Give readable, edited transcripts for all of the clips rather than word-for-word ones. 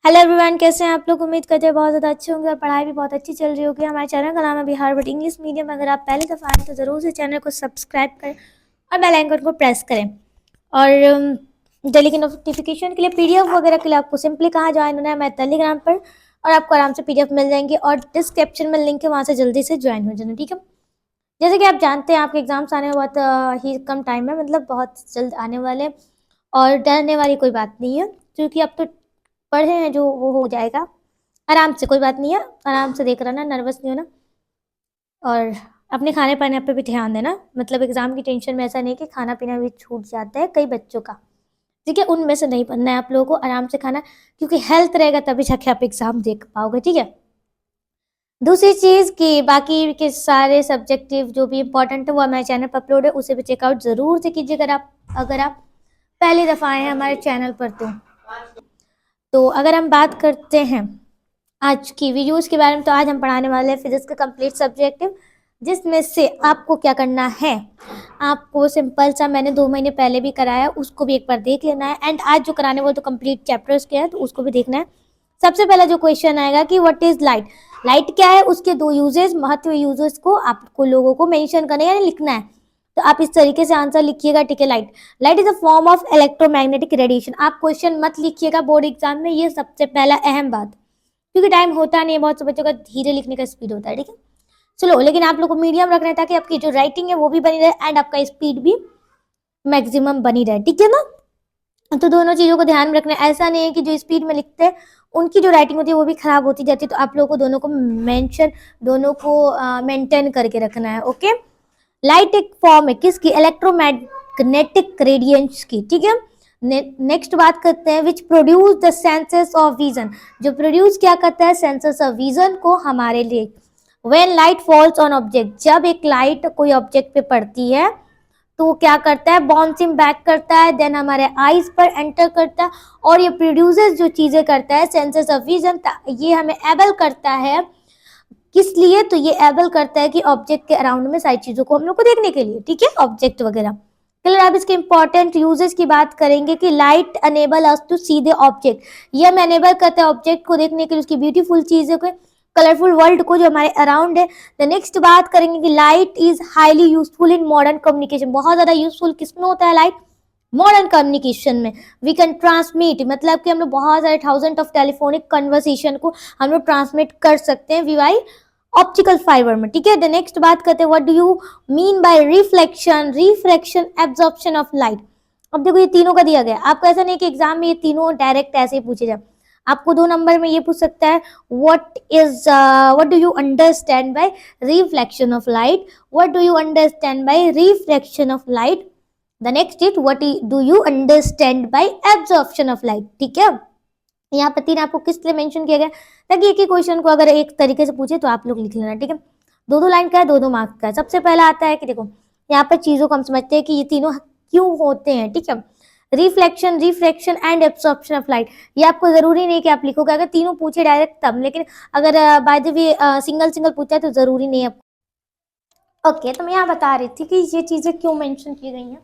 Hello everyone, कैसे हैं आप लोग। उम्मीद करते हैं बहुत ज़्यादा अच्छे होंगे और पढ़ाई भी बहुत अच्छी चल रही होगी। हमारे चैनल का नाम है बिहार बट इंग्लिश मीडियम। अगर आप पहले दफ़ा आए तो ज़रूर से चैनल को सब्सक्राइब करें और बेल आइकन को प्रेस करें। और डेली की नोटिफिकेशन के लिए पीडीएफ वगैरह के लिए आपको सिंपली कहाँ ज्वाइन होना है, मैं टेलीग्राम पर, और आपको आराम से पीडीएफ मिल जाएंगे और डिस्क्रिप्शन में लिंक है, वहाँ से जल्दी से ज्वाइन हो जाना, ठीक है। जैसे कि आप जानते हैं आपके एग्जाम्स आने में बहुत ही कम टाइम है, मतलब बहुत जल्द आने वाले, और डरने वाली कोई बात नहीं है क्योंकि अब तो पढ़े हैं जो वो हो जाएगा आराम से, कोई बात नहीं है। आराम से देख रहना, नर्वस नहीं होना और अपने खाने पाने पे भी ध्यान देना। मतलब एग्जाम की टेंशन में ऐसा नहीं कि खाना पीना भी छूट जाता है कई बच्चों का, ठीक है। उनमें से नहीं बनना है आप लोगों को, आराम से खाना, क्योंकि हेल्थ रहेगा तभी जाके आप एग्जाम देख पाओगे, ठीक है। दूसरी चीज़ कि बाकी के सारे सब्जेक्टिव जो भी इंपॉर्टेंट है वो हमारे चैनल पर अपलोड है, उसे भी चेकआउट ज़रूर से कीजिए अगर आप पहली दफ़ा आए हैं हमारे चैनल पर। तो अगर हम बात करते हैं आज की वीडियोस के बारे में, तो आज हम पढ़ाने वाले हैं फिजिक्स का कंप्लीट सब्जेक्टिव, जिसमें से आपको क्या करना है, आपको सिंपल सा मैंने 2 महीने पहले भी कराया, उसको भी एक बार देख लेना है। एंड आज जो कराने वो तो कंप्लीट चैप्टर्स के हैं, तो उसको भी देखना है। सबसे पहला जो क्वेश्चन आएगा कि व्हाट इज लाइट, लाइट क्या है, उसके 2 यूजेस, महत्व यूजेस को आपको लोगों को मेंशन करना है, यानी लिखना है। तो आप इस तरीके से आंसर लिखिएगा, ठीक है। Light is a form of electromagnetic radiation. आप क्वेश्चन मत लिखिएगा बोर्ड एग्जाम में, ये सबसे पहला अहम बात, क्योंकि टाइम होता नहीं है, बहुत से बच्चों का धीरे लिखने का स्पीड होता है, ठीक है। चलो, लेकिन आप लोग को मीडियम रखना है ताकि आपकी जो राइटिंग है वो भी बनी रहे एंड आपका स्पीड भी मैक्सिमम बनी रहे, ठीक है ना। तो दोनों चीज़ों को ध्यान में रखना है। ऐसा नहीं है कि जो स्पीड में लिखते हैं उनकी जो राइटिंग होती है वो भी खराब होती जाती है। तो आप लोगों को दोनों को मेंटेन करके रखना है, ओके। लाइट एक फॉर्म है किसकी, इलेक्ट्रोमैग्नेटिक रेडिएंस की, ठीक है। नेक्स्ट बात करते हैं which produce the senses of vision, जो प्रोड्यूस क्या करता है, सेंसेस ऑफ विजन को हमारे लिए। When light falls on object, जब एक लाइट कोई ऑब्जेक्ट पे पड़ती है तो वो क्या करता है, बाउंसिंग बैक करता है, देन हमारे आईज पर एंटर करता है, और ये प्रोड्यूसर्स जो चीजें करता है, सेंसेस ऑफ विजन, ये हमें एबल करता है, किस लिए, तो ये एबल करता है कि ऑब्जेक्ट के अराउंड में सारी चीजों को हम लोग को देखने के लिए, ठीक है, ऑब्जेक्ट वगैरह। क्लियर। अब इसके इंपॉर्टेंट यूजेस की बात करेंगे कि light enable us to see the object, ये हमें अनेबल करता है ऑब्जेक्ट को देखने के लिए, उसकी ब्यूटीफुल चीजों को, कलरफुल वर्ल्ड को जो हमारे अराउंड है। द नेक्स्ट बात करेंगे कि light is highly useful in modern communication, बहुत ज्यादा यूजफुल किसमें होता है लाइट, मॉडर्न कम्युनिकेशन में। वी कैन ट्रांसमिट, मतलब कि हम लोग बहुत सारे थाउजेंड ऑफ टेलीफोनिक कन्वर्सेशन को हम लोग ट्रांसमिट कर सकते हैं वीवाई ऑप्टिकल फाइबर में, ठीक है। द नेक्स्ट बात करते हैं what do you mean by reflection, refraction, absorption of light. अब देखो ये तीनों का दिया गया, आपको ऐसा नहीं कि एग्जाम में ये तीनों डायरेक्ट ऐसे ही पूछे जाए, आपको 2 नंबर में ये पूछ सकता है what do you understand by reflection of light, what do you understand by refraction of light, the next is what do you understand by absorption of light, ठीक है। यहाँ पर 3 आपको किस लिए मेंशन किया गया, ताकि एक ही क्वेश्चन को अगर एक तरीके से पूछे तो आप लोग लिख लेना, ठीक है। 2-2 लाइन का है, 2-2 मार्क्स का है। सबसे पहला आता है कि देखो यहाँ पर चीजों को हम समझते हैं कि ये तीनों क्यों होते हैं, ठीक है। Reflection, refraction and absorption of light, ये आपको जरूरी नहीं कि आप लिखोगे, अगर तीनों पूछे डायरेक्ट तब, लेकिन अगर by the way single single पूछा है तो जरूरी नहीं है। ओके, तो मैं यहाँ बता रही थी कि ये चीजें क्यों मेंशन की गई हैं,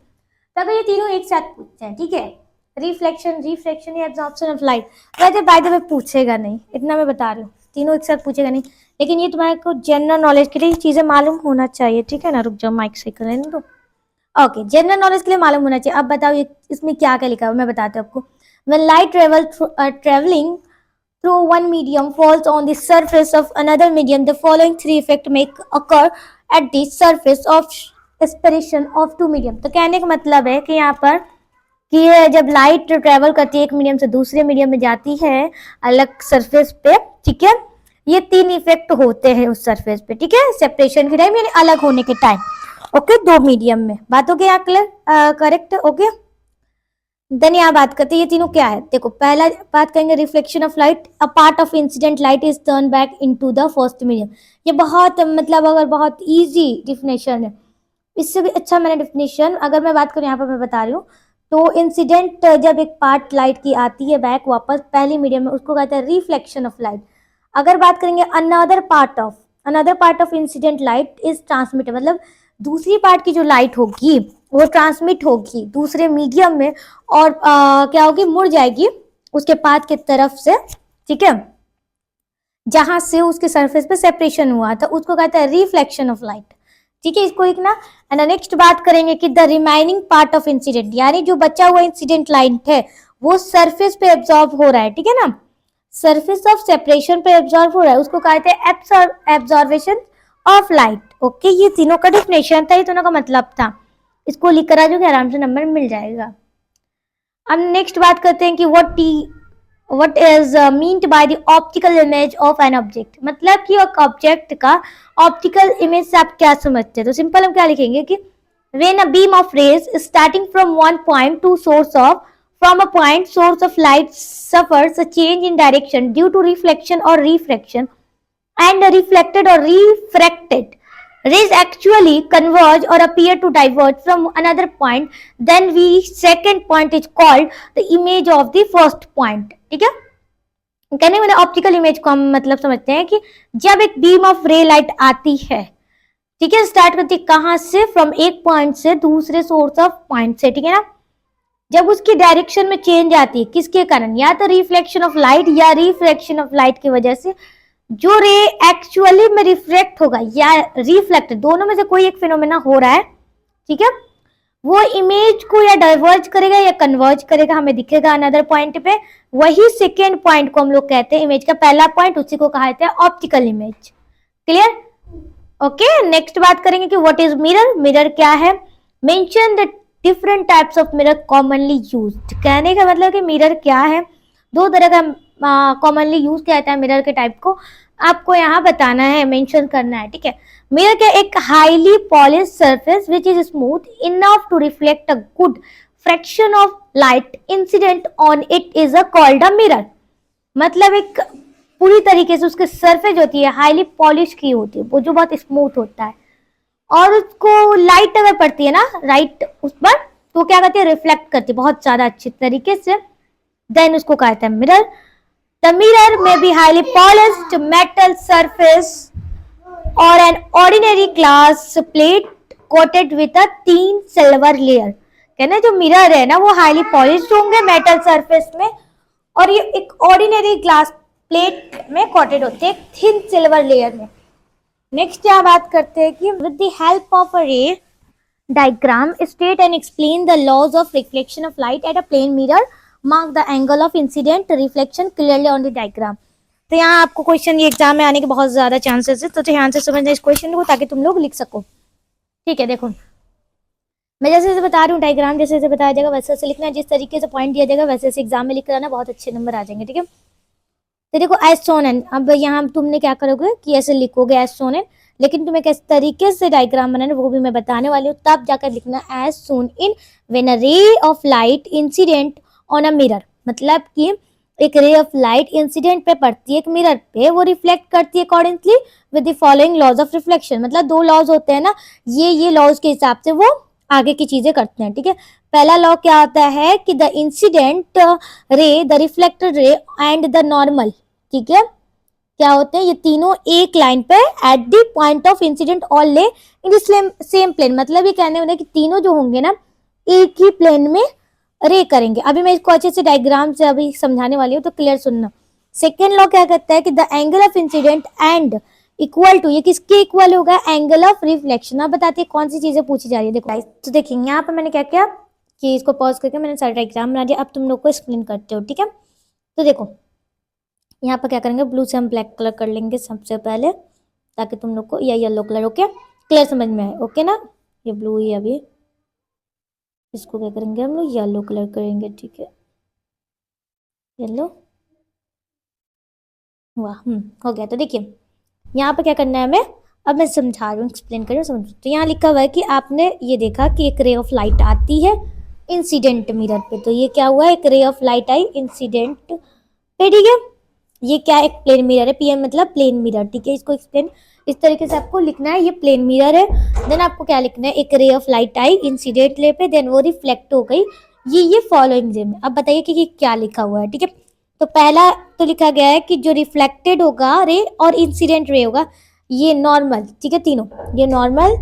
तब ये तीनों एक साथ पूछते हैं, ठीक है। रिफ्लेक्शन, रिफ्रैक्शन या एब्जॉर्प्शन ऑफ लाइट, वैसे बाय द वे पूछेगा नहीं, इतना मैं बता रही हूँ, तीनों एक साथ पूछेगा नहीं, लेकिन ये तुम्हारे को जनरल नॉलेज के लिए चीजें मालूम होना चाहिए, ठीक है ना। रुक जाओ, माइक सही कर लेने दो। ओके, जनरल नॉलेज के लिए मालूम होना चाहिए। अब बताओ ये इसमें क्या क्या लिखा है, मैं बताती हूँ आपको। When light traveling through one medium falls on the surface of another medium, the following 3 effects may occur at the surface of separation of two medium। तो कहने का मतलब है कि यहाँ पर कि ये जब लाइट ट्रेवल करती है एक मीडियम से दूसरे मीडियम में जाती है अलग सरफेस पे, ठीक है, ये 3 इफेक्ट होते हैं उस सरफेस पे, ठीक है, सेपरेशन के टाइम यानी अलग होने के टाइम, ओके, 2 मीडियम में। बात हो गई यहाँ क्लियर, करेक्ट, ओके। देन यहाँ बात करते हैं ये तीनों क्या है, देखो पहला बात करेंगे reflection of light, a part of incident light is turn back into the first medium. ये बहुत मतलब अगर बहुत इजी डिफिनेशन है, इससे भी अच्छा मैंने डिफिनेशन अगर मैं बात करूँ यहाँ पर मैं बता रही हूँ, तो इंसिडेंट जब एक पार्ट लाइट की आती है बैक वापस पहली मीडियम में, उसको कहते हैं रिफ्लेक्शन ऑफ लाइट। अगर बात करेंगे another part of incident light is transmitted, मतलब दूसरी पार्ट की जो लाइट होगी वो ट्रांसमिट होगी दूसरे मीडियम में और क्या होगी, मुड़ जाएगी उसके पाथ की तरफ से, ठीक है, जहां से उसके सरफेस पे सेपरेशन हुआ था उसको कहते हैं रिफ्लेक्शन ऑफ लाइट। ठीक है, इसको लिखना। एंड नेक्स्ट बात करेंगे कि the remaining part of incident, यानी जो बचा हुआ इंसिडेंट लाइट है वो सरफेस पे एब्जॉर्ब हो रहा है। ठीक है ना, सरफेस ऑफ सेपरेशन पे एब्जॉर्ब हो रहा है, उसको कहते हैं एब्जॉर्वेशन ऑफ लाइट। ओके, ये तीनों का डेफिनेशन था, ये तीनों का मतलब था। इसको लिख कर आ जाओगे, आराम से नंबर मिल जाएगा। अब नेक्स्ट बात करते हैं कि what is meant by the optical image of an object, मतलब कि एक ऑब्जेक्ट का ऑप्टिकल इमेज से आप क्या समझते हैं। तो सिंपल हम क्या लिखेंगे कि when a beam of rays starting from one point to from a point source of light suffers a change in direction due to reflection or refraction, and reflected or refracted rays actually converge or appear to diverge from another point, then we second point is called the image of the first point। ठीक है, कहने वाले optical image को हम मतलब समझते हैं कि जब एक बीम ऑफ रे लाइट आती है, ठीक है, स्टार्ट करती है कहां से, फ्रॉम एक पॉइंट से दूसरे सोर्स ऑफ पॉइंट से। ठीक है ना, जब उसकी डायरेक्शन में चेंज आती है किसके कारण, या तो रिफ्लेक्शन ऑफ लाइट या रिफ्रैक्शन ऑफ लाइट की वजह से, जो रे एक्चुअली में रिफ्लेक्ट होगा या रिफ्लेक्ट, दोनों में से कोई एक फिनोमेना हो रहा है। ठीक है, वो इमेज को या डाइवर्ज करेगा या कन्वर्ज करेगा, हमें दिखेगा अनदर पॉइंट पे। वही सेकेंड पॉइंट को हम लोग कहते हैं इमेज का पहला पॉइंट, उसी को कहा जाता है optical image. Clear? Okay, next बात करेंगे कि व्हाट इज मिरर। मिरर क्या है, mention the different types of mirror commonly used. कहने का मतलब कि मिरर क्या है, दो तरह का कॉमनली यूज किया जाता है मिरर के टाइप को, आपको यहाँ बताना है, मेंशन करना है। ठीक है, मिरर का एक highly polish surface which is smooth enough to reflect a good fraction of light incident on it is a called a mirror. मतलब एक पूरी तरीके से उसके सरफेस होती है हाईली पॉलिश की होती है, वो जो बहुत स्मूथ होता है, और उसको लाइट अगर पड़ती है ना राइट उस पर, तो क्या करती है, रिफ्लेक्ट करती है बहुत ज्यादा अच्छी तरीके से, देन उसको कहते हैं mirror. The mirror may be highly polished metal surface or an ordinary glass plate coated with a thin silver layer। कहना जो मिरर है ना वो हाईली पॉलिश्ड होंगे मेटल सरफेस में, और ये एक ऑर्डिनरी ग्लास प्लेट में कोटेड होते हैं थिन सिल्वर लेयर में। नेक्स्ट यहाँ बात करते हैं कि with the help of a ray diagram state and explain the laws of reflection of light at a plane mirror, mark the angle of incident reflection clearly on the diagram. तो यहाँ आपको question ये exam में आने के बहुत ज्यादा chances है, तो ध्यान से समझना इस क्वेश्चन को ताकि तुम लोग लिख सको। ठीक है, देखो मैं जैसे जैसे बता रही हूँ डायग्राम जैसे जैसे बताया जाएगा वैसे वैसे लिखना, जिस तरीके से पॉइंट दिया जाएगा वैसे वैसे एग्जाम में लिख कराना, बहुत अच्छे नंबर आ जाएंगे। ठीक है, तो देखो एज सोन एन, अब यहाँ तुमने क्या करोगे कि ऐसे लिखोगे एज सोन एन, लेकिन तुम्हें किस तरीके से डायग्राम बनाना वो भी मैं बताने वाली हूँ, तब जाकर लिखना as Son in when a ray of light incident on a mirror. मतलब कि एक रे ऑफ लाइट इंसिडेंट पे पड़ती है एक मिरर पे, वो रिफ्लेक्ट करती है accordingly with the following laws of reflection. मतलब दो लॉज होते हैं ना, ये लॉज के हिसाब से वो आगे की चीजें करते हैं। ठीक है, पहला लॉ क्या होता है कि the incident ray, the reflected ray and the normal, ठीक है, क्या होते हैं ये तीनों एक लाइन पे at the point of incident all ले इन द सेम प्लेन। मतलब ये कहने वाला है कि तीनों जो होंगे ना एक ही प्लेन में रे करेंगे। अभी मैं इसको अच्छे से डायग्राम से अभी समझाने वाली हूँ, तो क्लियर सुनना। सेकेंड लॉ क्या कहता है कि the angle of incident and equal to, ये किसके इक्वल होगा, एंगल ऑफ रिफ्लेक्शन। अब बताते हैं कौन सी चीजें पूछी जा रही है। देखो तो देखिए यहाँ पे मैंने क्या किया कि इसको पॉज करके मैंने सारा डायग्राम बना दिया, अब तुम लोग को एक्सप्लेन करते हो। ठीक है, तो देखो यहाँ पर क्या करेंगे, ब्लू से हम ब्लैक कलर कर लेंगे सबसे पहले, ताकि तुम लोग को, या येलो कलर, ओके क्लियर समझ में आए, ओके ना। ये ब्लू ही अभी, इसको क्या करेंगे हम लोग येलो कलर करेंगे। ठीक है, येलो, वाह हो गया। तो देखिए यहाँ पे क्या करना है हमें, अब मैं समझा रही हूँ, एक्सप्लेन कर रही हूँ, समझ। तो यहाँ लिखा हुआ है कि आपने ये देखा कि एक रे ऑफ लाइट आती है इंसिडेंट मिरर पे, तो ये क्या हुआ, एक ray of light I incident पे। ठीक है, ये क्या एक प्लेन मिरर है, पीएम मतलब प्लेन मिरर। ठीक है, इसको एक्सप्लेन इस तरीके से आपको लिखना है, ये प्लेन मिरर है। देन आपको क्या लिखना है, एक ray of light I incident ले पे, देन वो रिफ्लेक्ट हो गई, ये फॉलोइंग रे में। अब बताइए कि ये क्या लिखा हुआ है। ठीक है, तो पहला तो लिखा गया है कि जो रिफ्लेक्टेड होगा रे और इंसिडेंट रे होगा, ये नॉर्मल, ठीक है तीनों, ये नॉर्मल,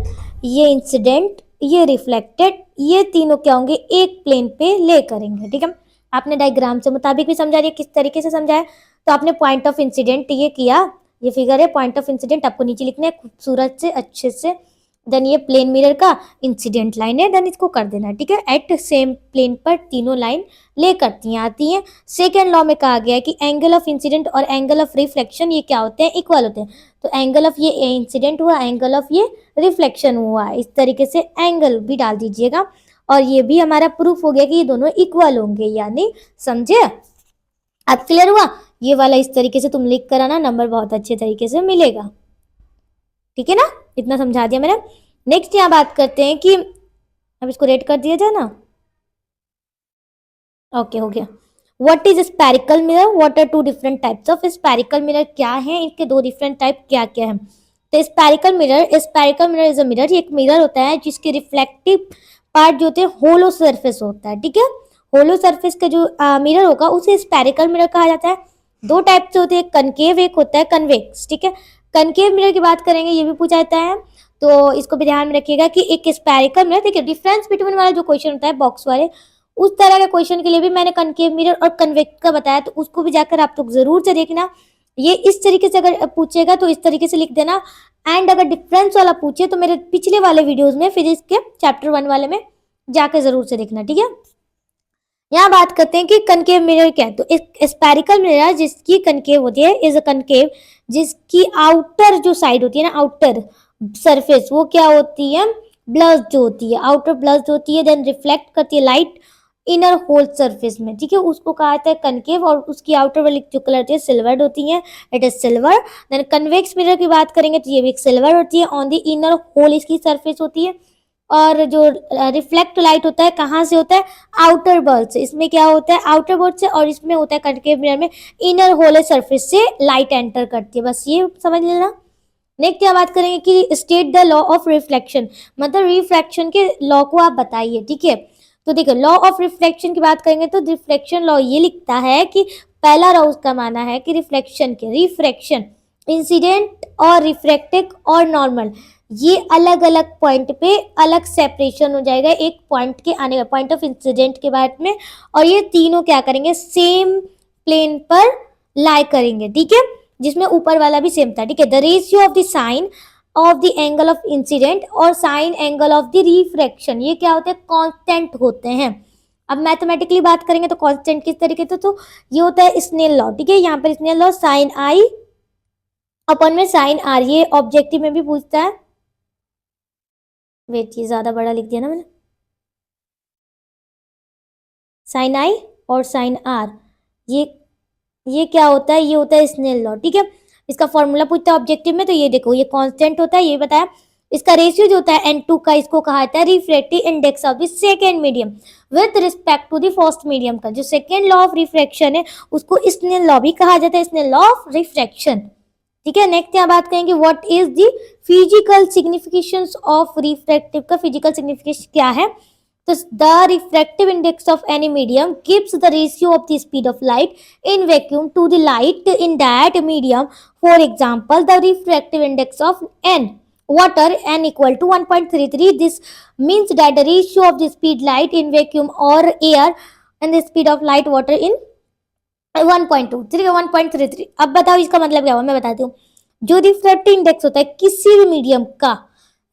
ये इंसिडेंट, ये रिफ्लेक्टेड, ये तीनों क्या होंगे एक प्लेन पे ले करेंगे। ठीक है, आपने डायग्राम से मुताबिक भी समझा दिया किस तरीके से समझाया, तो आपने पॉइंट ऑफ इंसिडेंट ये किया, ये फिगर है, पॉइंट ऑफ इंसिडेंट आपको नीचे लिखना है खूबसूरत से अच्छे से। देन ये प्लेन मिरर का इंसिडेंट लाइन है, देन इसको कर देना है, ठीक है। एट सेम प्लेन पर तीनों लाइन ले करती आती हैं। सेकेंड लॉ में कहा गया है कि एंगल ऑफ इंसिडेंट और एंगल ऑफ रिफ्लेक्शन ये क्या होते हैं, इक्वल होते हैं। तो एंगल ऑफ ये इंसिडेंट हुआ, एंगल ऑफ ये रिफ्लेक्शन हुआ, इस तरीके से एंगल भी डाल दीजिएगा। और ये भी हमारा प्रूफ हो गया कि ये दोनों इक्वल होंगे, यानी समझे। अब क्लियर हुआ। ये वाला इस तरीके से तुम लिख कर आना, नंबर बहुत अच्छे तरीके से मिलेगा, ठीक है ना। इतना समझा दिया मैंने। नेक्स्ट यहाँ बात करते हैं कि अब इसको रेड कर दिया जाए ना। ओके, हो गया। What is spherical mirror, what are two different types of spherical mirror, क्या है इनके दो डिफरेंट टाइप क्या क्या है। तो spherical mirror is a mirror, एक मिरर होता है जिसके रिफ्लेक्टिव पार्ट जो होते हैं होलो सरफेस होता है, ठीक है। होलो सरफेस का जो मिरर होगा उसे स्पेरिकल मिरर कहा जाता है। दो टाइप से होते हैं, कनकेव एक होता है कन्वेक्स, ठीक है। कनकेव मिरर की बात करेंगे, ये भी पूछा जाता है, तो इसको भी ध्यान में रखिएगा कि एक स्पेरिकल मिरर, देखिए डिफरेंस बिटवीन वाला जो क्वेश्चन होता है बॉक्स वाले, उस तरह के क्वेश्चन के लिए भी मैंने कनकेव मिरर और कन्वेक्स का बताया, तो उसको भी जाकर आप लोग जरूर से देखना। ये इस तरीके से अगर पूछेगा तो इस तरीके से लिख देना। एंड अगर डिफरेंस वाला पूछे तो मेरे पिछले वाले वीडियोस में फिजिक्स के चैप्टर 1 वाले में जाकर जरूर से देखना, ठीक है। यहाँ बात करते हैं कि कनकेव मिरर क्या है। तो एक स्पेरिकल मिरर जिसकी कनकेव होती है, इज अ कनकेव, जिसकी आउटर जो साइड होती है ना, आउटर सरफेस, वो क्या होती है, ब्लश जो होती है, आउटर ब्लश जो होती है, देन रिफ्लेक्ट करती है लाइट इनर होल सरफेस में, ठीक है, उसको कहा जाता है कनकेव। और उसकी आउटर वाली जो कलर होती है सिल्वर्ड होती है, it is silver. Then convex mirror की बात करेंगे तो ये भी सिल्वर होती है, ऑन द इनर होल इसकी सरफेस होती है। और जो रिफ्लेक्ट लाइट होता है कहाँ से होता है, आउटर बर्ड से। इसमें क्या होता है, आउटर बर्ड से, और इसमें होता है कनकेव मिरर में इनर होल सरफेस से लाइट एंटर करती है, बस ये समझ लेना। नेक्स्ट क्या बात करेंगे कि state the law of reflection, मतलब रिफ्रैक्शन के लॉ को आप बताइए, ठीक है। तो देखो लॉ ऑफ रिफ्लेक्शन की बात करेंगे तो रिफ्लेक्शन लॉ ये लिखता है कि पहला लॉ उसका माना है कि रिफ्रैक्शन इंसिडेंट और रिफ्रैक्टिव और नॉर्मल, ये अलग अलग पॉइंट पे अलग सेपरेशन हो जाएगा एक पॉइंट के आने का, पॉइंट ऑफ इंसिडेंट के बाद में। और ये तीनों क्या करेंगे, सेम प्लेन पर लाई करेंगे, ठीक है, जिसमें ऊपर वाला भी सेम था, ठीक है। The ratio of the sine of the angle of incident और sine angle of the refraction, ये क्या होते हैं, कांस्टेंट होते हैं। अब मैथमेटिकली बात करेंगे तो कांस्टेंट किस तरीके से, तो ये होता है स्नेल लॉ, ठीक है। यहाँ पर स्नेल लॉ साइन आई अपन में साइन आर, ये ऑब्जेक्टिव में भी पूछता है। वेट, ये ज्यादा बड़ा लिख दिया ना मैंने, साइन आई और साइन आर, ये क्या होता है, ये होता है स्नेल लॉ, ठीक है। इसका फॉर्मूला पूछता है ऑब्जेक्टिव में, तो ये देखो ये कांस्टेंट होता है, ये बताया। इसका रेशियो जो होता है n2 का, इसको कहा जाता है refractive index of the second medium with respect to the first medium का। जो सेकेंड लॉ ऑफ रिफ्रैक्शन है उसको स्नेल लॉ भी कहा जाता है, स्नेल लॉ ऑफ रिफ्रैक्शन, ठीक है। नेक्स्ट यहाँ बात करेंगे what is the physical significations of refractive का फिजिकल सिग्निफिकेशन क्या है। तो the refractive index of any medium gives the ratio of the speed of light in vacuum to the light in that medium. For example, the refractive index of water n equal to 1.33. This means that the ratio of the speed light in vacuum or air and the speed of light water in 1.2, ठीक है, 1.33। अब बताओ इसका मतलब क्या हुआ, मैं बताती हूँ। जो रिफ्रैक्टिव इंडेक्स होता है किसी भी मीडियम का,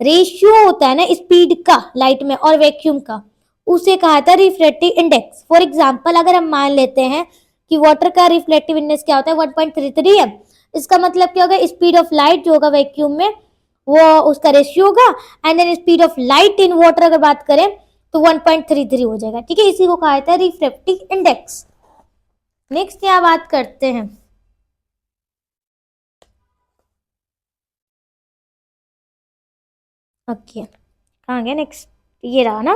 रेशियो होता है ना स्पीड का लाइट में और वैक्यूम का, उसे कहा था रिफ्रैक्टिव इंडेक्स। फॉर एग्जांपल अगर हम मान लेते हैं कि वाटर का रिफ्लेक्टिव इंडेक्स क्या होता है, 1.33 है, इसका मतलब क्या होगा, स्पीड ऑफ लाइट जो होगा वैक्यूम में वो उसका रेशियो होगा, and then speed of light in water अगर बात करें तो 1.33 हो जाएगा, ठीक है। इसी को कहा जाता है रिफ्रैक्टिव इंडेक्स। नेक्स्ट यहाँ बात करते हैं, ओके कहाँ गया नेक्स्ट, ये रहा ना।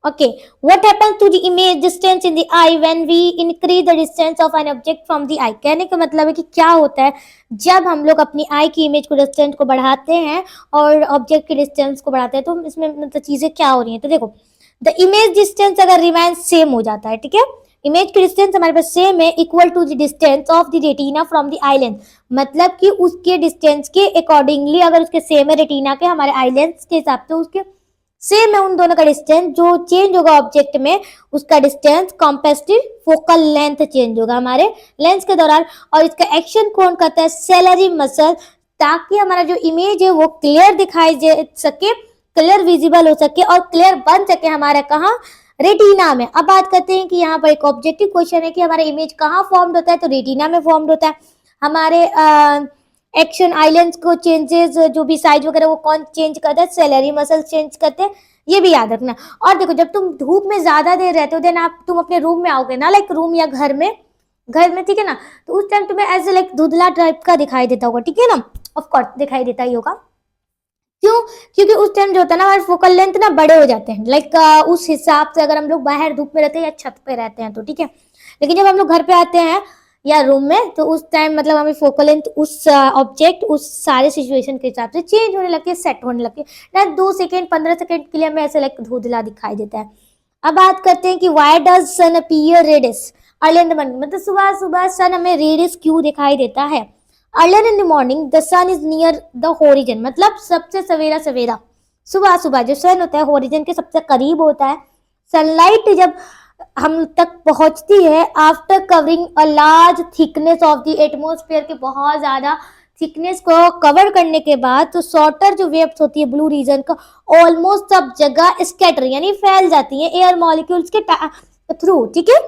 Okay, what happens to the image distance in the eye when we increase the distance of an object from the eye. कहने का मतलब है कि क्या होता है जब हम लोग अपनी आई की इमेज को डिस्टेंस को बढ़ाते हैं और ऑब्जेक्ट के डिस्टेंस को बढ़ाते हैं, तो इसमें मतलब चीजें क्या हो रही हैं। तो देखो द इमेज डिस्टेंस अगर रिमेन सेम हो जाता है, ठीक है, इमेज की डिस्टेंस हमारे पास सेम है, equal to the distance of the retina from the eye lens, मतलब कि उसके डिस्टेंस के अकॉर्डिंगली अगर उसके सेम है रेटिना के हमारे आई लेंस के हिसाब से उसके सेम है उन दोनों का डिस्टेंस, जो चेंज होगा ऑब्जेक्ट में उसका डिस्टेंस कॉम्पेसिव फोकल लेंथ चेंज होगा हमारे लेंस के दौरान। और इसका एक्शन कौन करता है, सेलेरी मसल, ताकि हमारा जो इमेज है वो क्लियर दिखाई दे सके, क्लियर विजिबल हो सके और क्लियर बन सके हमारा कहाँ, रेटिना में। अब बात करते हैं कि यहाँ पर एक ऑब्जेक्टिव क्वेश्चन है कि हमारा इमेज कहाँ फॉर्म्ड होता है, तो रेटिना में फॉर्म्ड होता है। हमारे एक्शन आइलैंड्स को चेंजेस जो भी साइज वगैरह वो कौन चेंज करता है, सेलेरी मसल चेंज करते हैं, ये भी याद रखना। और देखो जब तुम धूप में ज्यादा देर रहते हो देन आप तुम अपने रूम में आओगे ना, लाइक रूम या घर में, ठीक है ना, तो उस टाइम तुम्हें ऐसे लाइक धुंधला टाइप का दिखाई देता होगा, ठीक है ना, ऑफ कोर्स दिखाई देता ही होगा। क्यों, क्योंकि उस टाइम जो होता है ना हमारे फोकल लेंथ ना बड़े हो जाते हैं, लाइक उस हिसाब से अगर हम लोग बाहर धूप में रहते हैं या छत पे रहते हैं तो ठीक है। लेकिन जब हम लोग घर पे आते हैं या रूम में तो उस टाइम मतलब हमें फोकल लेंथ उस ऑब्जेक्ट उस सारे सिचुएशन के हिसाब से चेंज होने लगती है, सेट होने लगती है ना। 2 सेकेंड 15 सेकेंड के लिए हमें ऐसे लाइक धुंधला दिखाई देता है। अब बात करते हैं कि why does sun appear reddish early in the morning, मतलब सुबह सुबह सन हमें रेडिश क्यों दिखाई देता है। Earlier in the morning the sun is near the horizon, मतलब सबसे सवेरा सवेरा सुबह सुबह जो सन होता है होरिजन के सबसे करीब होता है। सनलाइट जब हम तक पहुंचती है after covering a large thickness of the atmosphere के बहुत ज्यादा थिकनेस को कवर करने के बाद, तो शॉर्टर जो वेव्स होती है ब्लू रीजन का ऑलमोस्ट सब जगह स्कैटर यानी फैल जाती है एयर मॉलिक्यूल्स के थ्रू, ठीक है,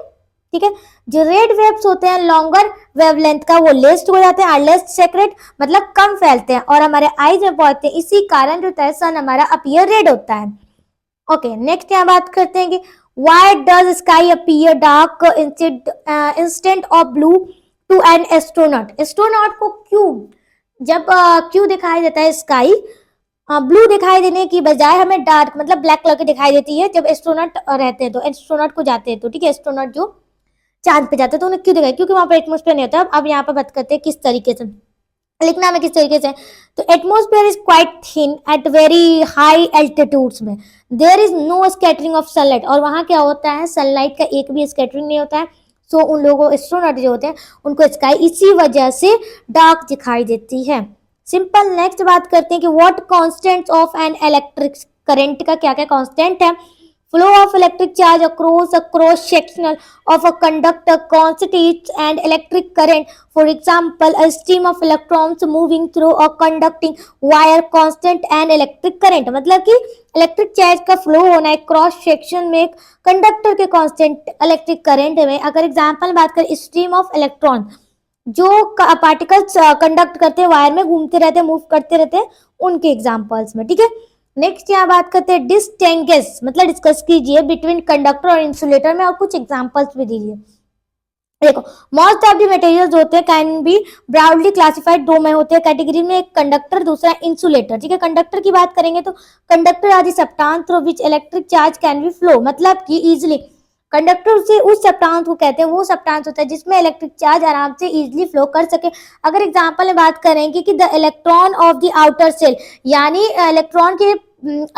ठीक है। जो रेड वेव्स होते हैं लॉन्गर वेवलेंथ का वो लेस्ट हो जाते हैं, लेस्ट सेक्रेट मतलब कम फैलते हैं और हमारे आईज में पहुंचते हैं, इसी कारण जो है सन हमारा अपीयर रेड होता है। ओके नेक्स्ट यहाँ बात करते हैं कि why does sky appear dark instead of blue to an astronaut, astronaut को क्यों जब क्यों दिखाई देता है स्काई ब्लू दिखाई देने की बजाय हमें डार्क मतलब ब्लैक कलर की दिखाई देती है जब एस्ट्रोनॉट रहते हैं, तो एस्ट्रोनॉट को जाते हैं तो ठीक है, एस्ट्रोनॉट जो चांद पे जाते हैं तो उन्हें क्यों दिखाई, क्योंकि वहां पर एटमॉस्फेयर नहीं होता। अब यहाँ पर बात करते हैं किस तरीके से लिखना में, किस तरीके से, तो atmosphere is quite thin at very high altitudes में, there is no scattering of sunlight, और वहां क्या होता है सनलाइट का एक भी स्कैटरिंग नहीं होता है। सो उन लोगों एस्ट्रोनॉट जो होते हैं उनको स्काई इसी वजह से डार्क दिखाई देती है। सिंपल। नेक्स्ट बात करते हैं कि what constants of an electric current का क्या क्या कांस्टेंट है। Flow of electric charge across a cross sectional of a conductor constitutes an electric current. For example, a stream of electrons moving through a conducting wire constant an electric current. मतलब कि electric charge का flow होना है cross section में एक conductor के constant electric current में। अगर एग्जांपल बात करें स्ट्रीम ऑफ इलेक्ट्रॉन जो पार्टिकल्स कंडक्ट करते हैं वायर में घूमते रहते हैं मूव करते रहते हैं उनके एग्जांपल्स में, ठीक है। नेक्स्ट यहाँ बात करते हैं डिस्टिंग्विश मतलब डिस्कस कीजिए बिटवीन कंडक्टर और इंसुलेटर में और कुछ एग्जांपल्स भी दीजिए। देखो मोस्ट ऑफ द मटेरियल्स होते हैं कैन बी ब्रॉडली क्लासिफाइड, दो में होते हैं कैटेगरी में, एक कंडक्टर दूसरा इंसुलेटर, ठीक है। कंडक्टर की बात करेंगे तो कंडक्टर आदि substance through which electric charge can be flow, मतलब कि इजीली कंडक्टर से उस सब्सटेंस को कहते हैं, वो सब्सटेंस होता है जिसमें इलेक्ट्रिक चार्ज आराम से इजीली फ्लो कर सके। अगर एग्जांपल में बात करेंगे कि the electron of the outer shell यानी इलेक्ट्रॉन के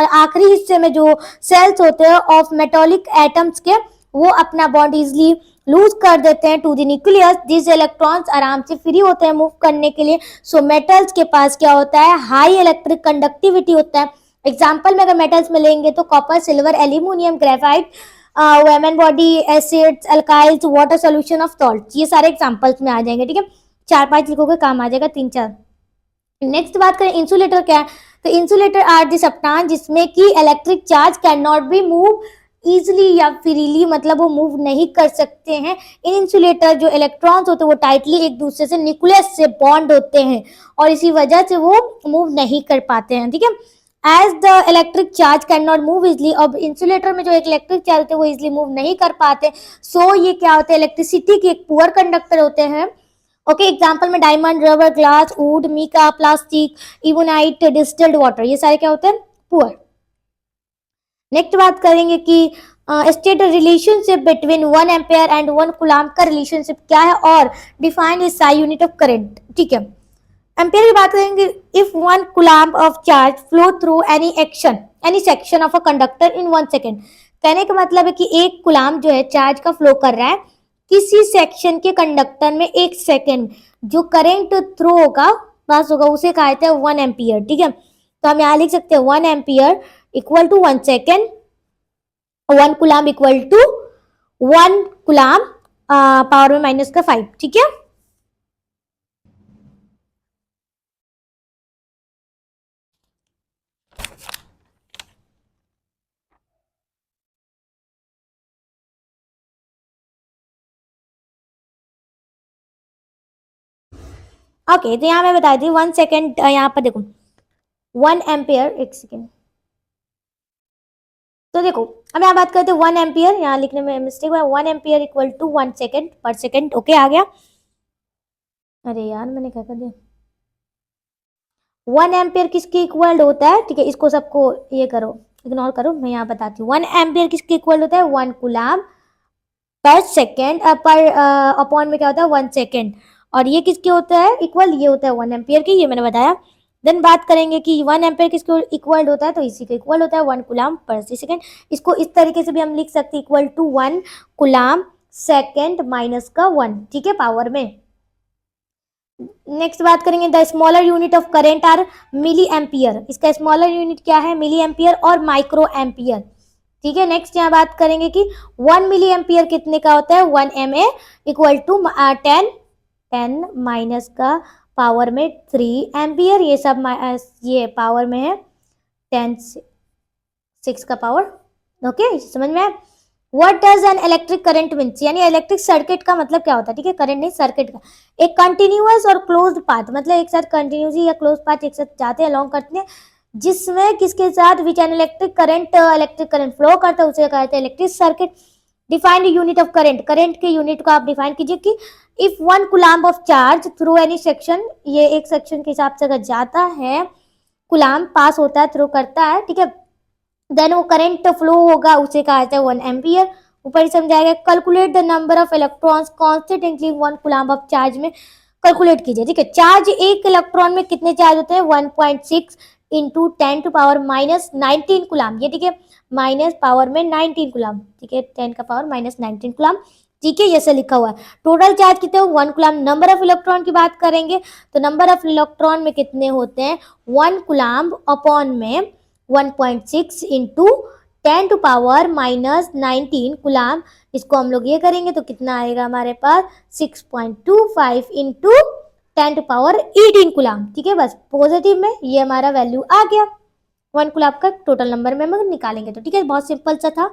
आखिरी हिस्से में जो सेल्स होते हैं ऑफ मेटालिक एटम्स के वो अपना बॉन्ड इजीली लूज कर देते हैं टू द न्यूक्लियस, जिस इलेक्ट्रॉन्स आराम से फ्री होते हैं मूव करने के लिए। सो मेटल्स के पास क्या होता है हाई इलेक्ट्रिक कंडक्टिविटी होता है। एग्जांपल में अगर मेटल्स में लेंगे तो copper silver aluminium graphite human body acids alkalis water solution of salt, ये सारे एग्जांपल्स में आ जाएंगे, ठीक है। 4-5 लिखोगे काम आ जाएगा 3-4। नेक्स्ट बात करें इंसुलेटर क्या है, तो इंसुलेटर आर दी सब्सटेंस जिसमें कि electric charge can not be move easily या फ्रीली, मतलब वो मूव नहीं कर सकते हैं। इन इंसुलेटर जो इलेक्ट्रॉन्स होते हैं वो टाइटली एक दूसरे से न्यूक्लियस से बॉन्ड होते हैं और इसी वजह से वो मूव नहीं कर पाते हैं, ठीक है। As the electric charge can not move easily, अब इंसुलेटर में जो एक इलेक्ट्रिक चार्ज होते हैं वो इजिली मूव नहीं कर पाते। सो ये क्या होते हैं इलेक्ट्रिसिटी के एक पुअर कंडक्टर होते हैं। ओके एग्जांपल में diamond rubber glass wood mica plastic ebonite distilled water, ये सारे क्या होते हैं पुअर। नेक्स्ट बात करेंगे कि state relationship between 1 ampere and 1 coulomb का रिलेशनशिप क्या है और define is SI unit of current, ठीक है। एम्पेयर की बात करेंगे if 1 coulomb of charge flow through any section of a conductor in 1 second, कहने का मतलब है कि 1 कूलम्ब जो है चार्ज का फ्लो कर रहा है किसी सेक्शन के कंडक्टर में 1 सेकेंड, जो करंट थ्रू होगा पास होगा उसे कहा जाता है 1 एम्पियर, ठीक है। तो हम यहाँ लिख सकते हैं 1 ampere equal to 1 second, 1 coulomb equal to 1 coulomb power में माइनस का 5, ठीक है। ओके तो यहाँ मैं बता दी 1 सेकेंड, यहाँ पर देखो 1 एम्पियर, एक सेकेंड, तो देखो अब यहाँ बात करते हैं 1 एम्पियर, यहाँ लिखने में मिस्टेक हुआ, 1 एम्पियर इक्वल टू 1 सेकेंड पर सेकेंड, ओके आ गया। अरे यार मैंने क्या कर दिया, 1 एम्पियर किसके इक्वल होता है, ठीक है, इसको सबको ये करो, इग्नोर करो, मैं यहाँ बताती हूँ। 1 एम्पियर किसके इक्वल होता है, 1 कूलाम पर सेकेंड, पर अपॉन में क्या होता है 1 सेकेंड, और ये किसके होता है इक्वल, ये होता है 1 एम्पियर की, ये मैंने बताया। देन बात करेंगे कि 1 एम्पियर किसके इक्वल होता है, तो इसी के इक्वल होता है 1 कूलाम पर सेकेंड। इसको इस तरीके से भी हम लिख सकते हैं, equal to 1 coulomb second minus का 1, ठीक है, पावर में। नेक्स्ट बात करेंगे, the smaller unit of current are milliampere, इसका स्मॉलर यूनिट क्या है, मिली एम्पियर और माइक्रो एम्पियर, ठीक है। नेक्स्ट यहाँ बात करेंगे कि 1 मिली एम्पियर कितने का होता है, 1 MA इक्वल टू 10 माइनस का पावर में 3 एम्पियर, ये सब ये पावर में है 10 6 का पावर, ओके समझ में। What does an electric current means, यानी इलेक्ट्रिक सर्किट का मतलब क्या होता है, ठीक है, करंट नहीं सर्किट का, एक कंटिन्यूअस और क्लोज्ड पाथ, मतलब एक साथ कंटिन्यूसली या क्लोज पाथ एक साथ जाते हैं, अलोंग करते हैं, जिसमें किसके साथ विच एन इलेक्ट्रिक करंट फ्लो करता है, उसे कहते हैं electric circuit. Defined unit of current, current के यूनिट को आप डिफाइन कीजिए कि if 1 coulomb of charge through any section, ये एक सेक्शन के हिसाब से अगर जाता है, कूलाम पास होता है, थ्रू करता है, ठीक है, देन वो करंट फ्लो होगा, उसे कहा जाता है 1 एम्पियर। ऊपर समझाएगा, calculate the number of electrons constantly 1 coulomb of charge में, कैलकुलेट कीजिए, ठीक है। चार्ज एक इलेक्ट्रॉन में कितने चार्ज होते हैं, 1.6 into 10 to power minus 19 coulomb, ये ठीक है, माइनस पावर में 19 कूलाम, ठीक है, 10 का पावर माइनस 19 कूलाम, ठीक है, ये लिखा हुआ है। टोटल चार्ज कितने, 1 कूलाम। नंबर ऑफ इलेक्ट्रॉन की बात करेंगे तो नंबर ऑफ इलेक्ट्रॉन में कितने होते हैं, 1 कूलाम अपॉन में 1.6 into 10 to power minus 19 coulomb, इसको हम लोग ये करेंगे तो कितना आएगा हमारे पास 6.25 इंटू 10 टू पावर 18 कूलाम, ठीक है, बस पॉजिटिव में ये हमारा वैल्यू आ गया। 1 कूलाम का टोटल नंबर में हम निकालेंगे तो, ठीक है, बहुत सिंपल सा था,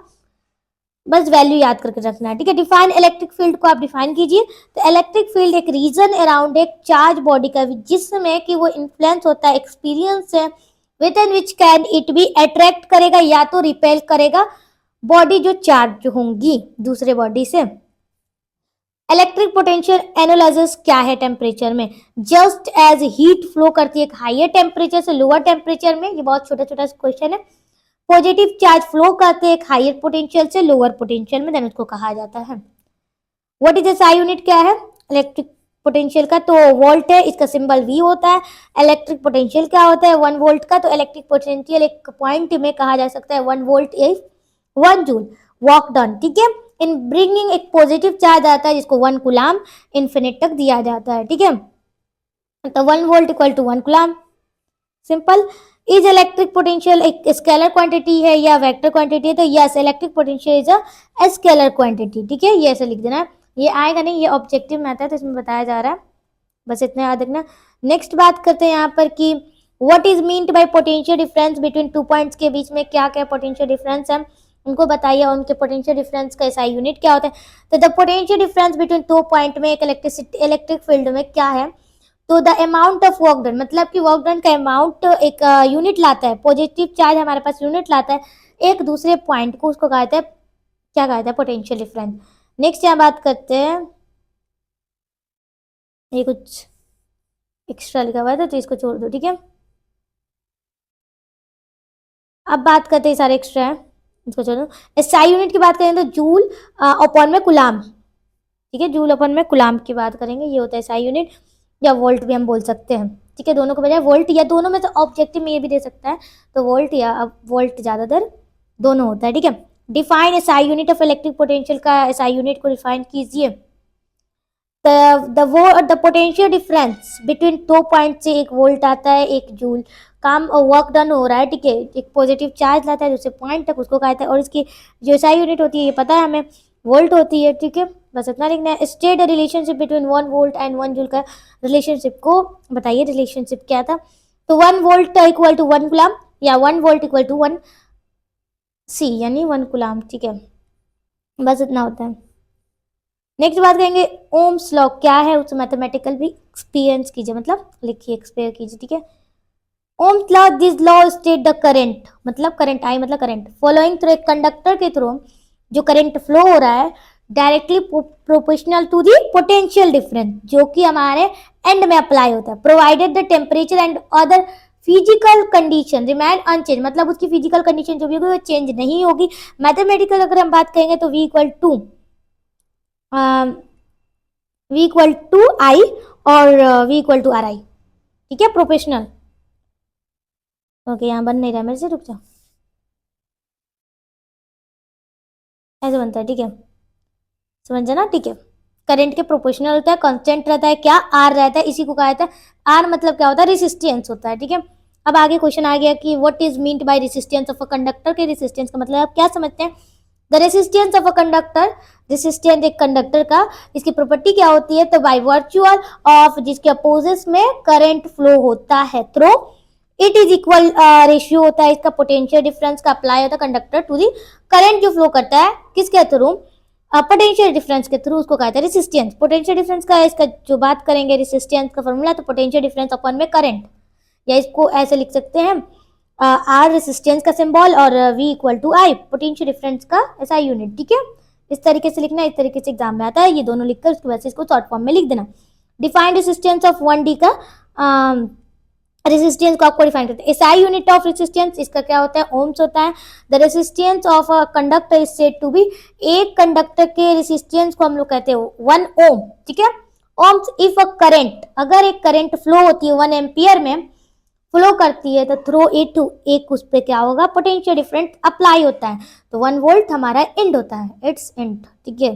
बस वैल्यू याद करके रखना है, ठीक है। डिफाइन इलेक्ट्रिक फील्ड को आप डिफाइन कीजिए, तो इलेक्ट्रिक फील्ड एक रीजन अराउंड एक चार्ज बॉडी का, जिसमें कि वो इन्फ्लुएंस होता है एक्सपीरियंस से, with in which can it be attract करेगा या तो रिपेल करेगा बॉडी जो चार्ज होंगी दूसरे बॉडी से। इलेक्ट्रिक पोटेंशियल एनालिसिस क्या है, टेम्परेचर में, जस्ट एज हीट फ्लो करती है एक हायर टेम्परेचर से लोअर टेम्परेचर में, ये बहुत छोटा छोटा क्वेश्चन है। पॉजिटिव चार्ज फ्लो करते हैं एक हायर पोटेंशियल से लोअर पोटेंशियल में, देन उसको कहा जाता है। व्हाट इज एसआई यूनिट, क्या है इलेक्ट्रिक पोटेंशियल का, तो वोल्ट है, इसका सिंबल V होता है। इलेक्ट्रिक पोटेंशियल क्या होता है, 1 वोल्ट का, तो इलेक्ट्रिक पोटेंशियल एक पॉइंट में कहा जा सकता है 1 volt is 1 joule work done, ठीक है। इन ब्रिंगिंग एक पॉजिटिव चार्ज आता है जिसको 1 कूलाम इन्फिनिट तक दिया जाता है, ठीक है, तो 1 volt equal to 1 coulomb, simple. Is electric potential एक स्केलर क्वांटिटी है या वेक्टर क्वांटिटी है, तो yes electric potential is a scalar quantity, ठीक है, ये ऐसे लिख देना है, ये आएगा नहीं, ये ऑब्जेक्टिव में आता है तो इसमें बताया जा रहा है, बस इतना याद रखना। नेक्स्ट बात करते हैं यहाँ पर कि what is meant by potential difference between 2 points, के बीच में क्या क्या पोटेंशियल डिफरेंस है उनको बताइए, उनके पोटेंशियल डिफरेंस का एसआई यूनिट क्या होता है। तो the potential difference between 2 point में एक इलेक्ट्रिक फील्ड में क्या है, तो the amount of work done, मतलब कि वर्क डन का अमाउंट एक यूनिट लाता है, पॉजिटिव चार्ज हमारे पास यूनिट लाता है एक दूसरे पॉइंट को, उसको कहते हैं क्या कहते हैं, पोटेंशियल डिफरेंस। नेक्स्ट यहाँ बात करते हैं, ये कुछ एक्स्ट्रा लिखा हुआ था तो इसको छोड़ दो, ठीक है। अब बात करते हैं, सारे एक्स्ट्रा है इसको छोड़ दो। एसआई यूनिट की बात करें तो जूल अपॉन में कुलाम, ठीक है, जूल अपॉन में कुलाम की बात करेंगे, ये होता है एसआई यूनिट, या वोल्ट भी हम बोल सकते हैं, ठीक है, दोनों के बजाय वोल्ट, या दोनों में से ऑब्जेक्टिव में ये भी दे सकता है तो वोल्ट, या अब वोल्ट ज्यादातर दोनों होता है, ठीक है। Define SI unit of electric potential का एसआई यूनिट को डिफाइन कीजिए। The potential difference between 2 point से 1 वोल्ट आता है 1 जूल, काम और वर्क डन हो रहा है, ठीक है, एक पॉजिटिव चार्ज लाता है दूसरे पॉइंट तक, उसको कहते हैं, और इसकी जो एसआई यूनिट होती है ये पता है हमें, वोल्ट होती है, ठीक है, बस इतना लिखना है। State the relationship between 1 volt and 1 joule का रिलेशनशिप को बताइए, रिलेशनशिप क्या था। तो 1 वोल्ट इक्वल टू 1 गुलाम, या 1 वोल्ट इक्वल टू 1 C यानी 1 गुलाम, ठीक है, बस इतना होता है। नेक्स्ट बात करेंगे ओम्स लॉ क्या है, उसे मैथमेटिकल भी एक्सपीरियंस कीजिए, मतलब लिखिए, एक्सपेयर कीजिए, ठीक है। Ohm's law, this law state the current, मतलब करंट, आई मतलब करंट, फॉलोइंग थ्रू एक कंडक्टर के थ्रू जो करंट फ्लो हो रहा है directly proportional to the potential difference, जो कि हमारे एंड में अप्लाई होता है, provided the temperature and other physical condition remain unchanged, मतलब उसकी फिजिकल कंडीशन जो भी होगी वो चेंज नहीं होगी। मैथमेटिकल अगर हम बात करेंगे तो V इक्वल टू आई और V इक्वल टू RI, ठीक है, प्रोफेशनल। ओके, यहाँ बन नहीं रहा मेरे से, रुक जाओ, ऐसे बनता है, ठीक है, समझ जाना, ठीक है। करंट के प्रोपोर्शनल होता है, कांस्टेंट रहता है, क्या आर रहता है, इसी को कहा जाता है आर, मतलब क्या होता है, रेसिस्टेंस होता है, ठीक है। अब आगे क्वेश्चन आ गया कि what is meant by resistance of a conductor, के रेसिस्टेंस का मतलब आप क्या समझते हैं। The resistance of a conductor, resistance एक कंडक्टर का, इसकी प्रॉपर्टी क्या होती है, तो बाय वर्चुअल ऑफ जिसके अपोजिट में करंट फ्लो होता है through, it is equal ratio होता है इसका पोटेंशियल डिफरेंस का, अप्लाई होता है कंडक्टर टू दी करंट जो फ्लो करता है किसके थ्रू, पोटेंशियल डिफरेंस के थ्रू, उसको कहते हैं रेसिस्टेंस। पोटेंशियल डिफरेंस का इसका जो बात करेंगे रेसिस्टेंस का फॉर्मूला, तो पोटेंशियल डिफरेंस अपन में करंट, या इसको ऐसे लिख सकते हैं आर रेसिस्टेंस का सिंबल और V equal to I potential difference का SI यूनिट, ठीक है, इस तरीके से लिखना, इस तरीके से एग्जाम में आता है, ये दोनों लिखकर उसके बाद से इसको शॉर्ट फॉर्म में लिख देना। डिफाइंड रेसिस्टेंस ऑफ 1D का रेसिस्टेंस को आपको डिफाइन करते हैं, SI यूनिट ऑफ रेसिस्टेंस इसका क्या होता है, ओम्स होता है। The resistance of a conductor is said to be, एक कंडक्टर के रेसिस्टेंस को हम लोग कहते हैं 1 ओम, ठीक है। ओम्स इफ अ करंट, अगर एक करंट फ्लो होती है 1 एम्पियर में फ्लो करती है, तो थ्रो इट एक उस पर क्या होगा, पोटेंशियल डिफरेंस अप्लाई होता है, तो 1 वोल्ट हमारा एंड होता है, इट्स एंड, ठीक है।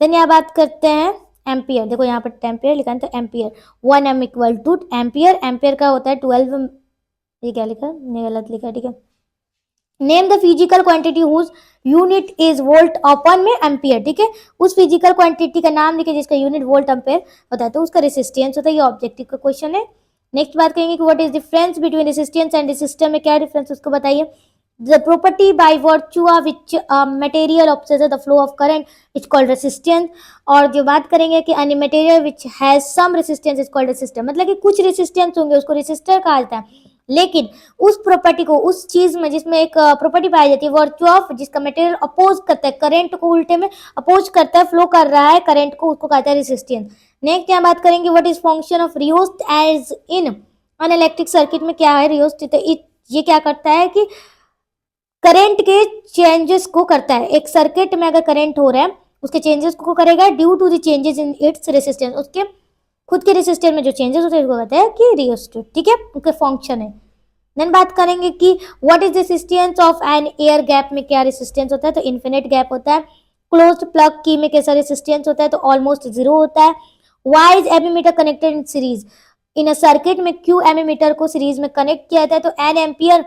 देन यहाँ बात करते हैं एम्पियर, देखो यहाँ पर टेम्पियर लिखा है, तो ampere 1 M equal two ampere, ampere का होता है 12, ये क्या लिखा, ये गलत लिखा है, ठीक है। Name the physical quantity whose unit is volt upon में एम्पियर, ठीक है, उस फिजिकल क्वांटिटी का नाम लिखे जिसका यूनिट वोल्ट एम्पियर होता है, तो उसका रेसिस्टेंस होता है, ये ऑब्जेक्टिव का क्वेश्चन है। नेक्स्ट बात करेंगे कि what is difference between resistance and resistor में क्या डिफरेंस उसको बताइए। The property by virtue of which material opposes the flow of current is called resistance, और जो बात करेंगे कि any material which has some resistance is called resistor, मतलब कि कुछ रेसिस्टेंस होंगे उसको रेसिस्टर कहा जाता है, लेकिन उस प्रॉपर्टी को, उस चीज में जिसमें एक प्रॉपर्टी पाई जाती है वर्चू ऑफ, जिसका मटेरियल अपोज करता है करंट को, उल्टे में अपोज करता है, फ्लो कर रहा है करंट को, उसको कहता है रेसिस्टेंस। नेक्स्ट यहाँ बात करेंगे what is function of rheostat in an electric circuit में क्या है रियोस्ट, तो ये क्या करता है कि करंट के चेंजेस को करता है, एक सर्किट में अगर करंट हो रहा है उसके चेंजेस को करेगा due to the changes in its resistance, उसके खुद के रेसिस्टेंस में जो चेंजेस होते हैं उसको कहते हैं कि रियोस्टेट, ठीक है, उनके फंक्शन है। देन बात करेंगे कि what is resistance of an air gap में क्या रेसिस्टेंस होता है, तो इन्फिनिट गैप होता है। क्लोज्ड प्लग की में कैसा रेसिस्टेंस होता है, तो ऑलमोस्ट जीरो होता है। Why is ammeter connected in series, in a circuit में क्यू एमीमीटर को सीरीज में कनेक्ट किया जाता है, तो an ampere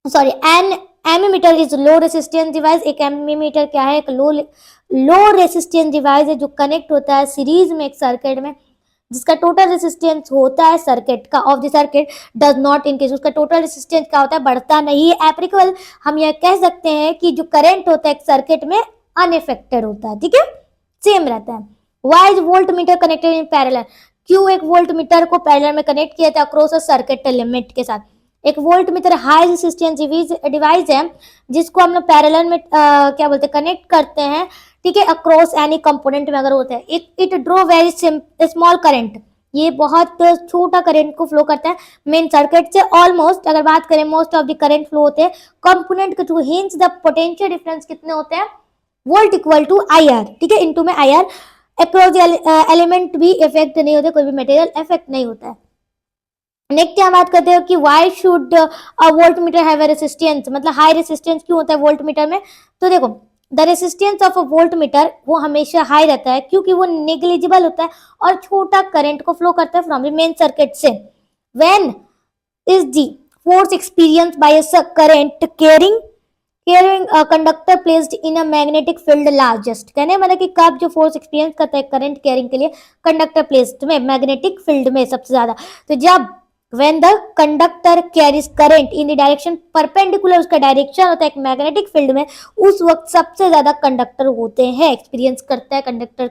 sorry an ammeter is low resistance device, एक एमीमीटर क्या है, एक लो रेसिस्टेंस डिवाइस है जो कनेक्ट होता है सीरीज में एक सर्किट में, जिसका टोटल रेसिस्टेंस होता है सर्किट का of the circuit does not increase, उसका टोटल रेसिस्टेंस क्या होता है, बढ़ता नहीं है। एप्लीकेबल हम यह कह सकते हैं कि जो करंट होता है एक सर्किट में अनइफेक्टेड होता है, ठीक है, सेम रहता है। Why is voltmeter connected in parallel, क्यों एक वोल्ट मीटर को पैरेलल में कनेक्ट किया था अक्रॉस अ सर्किट लिमिट के साथ। एक voltmeter high resistance device है जिसको हम लोग पैरेलल में क्या बोलते हैं कनेक्ट करते हैं, ठीक है, अक्रॉस एनी कंपोनेंट में अगर होता है। It draw very small current, ये बहुत छोटा करंट को फ्लो करता है मेन सर्किट से। ऑलमोस्ट अगर बात करें most of the current flow होते हैं कंपोनेंट के through, hints the potential difference कितने होते हैं, वोल्ट इक्वल टू IR, ठीक है, इनटू में IR। अक्रॉस एलिमेंट भी इफेक्ट नहीं होते, कोई भी मटेरियल इफेक्ट नहीं होता है। नेक्स्ट यहाँ बात करते हो कि why should a volt meter have a resistance, मतलब हाई रेसिस्टेंस क्यों होता है वोल्ट मीटर में, तो देखो the resistance of a volt meter वो हमेशा हाई रहता है क्योंकि वो नेग्लिजिबल होता है और छोटा करंट को फ्लो करता है फ्रॉम द मेन सर्किट से। When is the force experience by a current carrying conductor placed in a magnetic field largest, कहने मतलब कि कब जो फोर्स एक्सपीरियंस करता है करंट कैरिंग के लिए कंडक्टर प्लेस्ड में मैग्नेटिक फील्ड में सबसे ज्यादा, तो जब when the conductor carries current in the direction perpendicular, उसका डायरेक्शन होता है एक मैग्नेटिक फील्ड में, उस वक्त सबसे ज्यादा कंडक्टर होते हैं, एक्सपीरियंस करता है कंडक्टर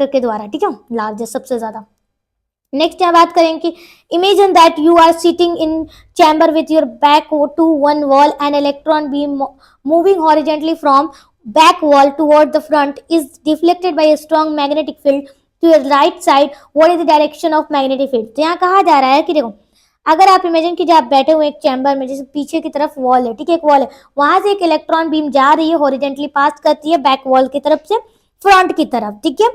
के द्वारा, ठीक है, लार्जेस्ट सबसे ज्यादा। नेक्स्ट यहाँ बात करेंगे कि imagine that you are sitting in chamber with your back to one wall and electron beam moving horizontally from back wall toward the front is deflected by a strong magnetic field to your right side, what is the direction of magnetic field. तो यहाँ कहा जा रहा है कि देखो, अगर आप इमेजिन कीजिए आप बैठे हुए एक चैम्बर में, जैसे पीछे की तरफ वॉल है, ठीक है, एक वॉल है, वहां से एक इलेक्ट्रॉन बीम जा रही है हॉरिजेंटली पास करती है बैक वॉल की तरफ से फ्रंट की तरफ, ठीक है,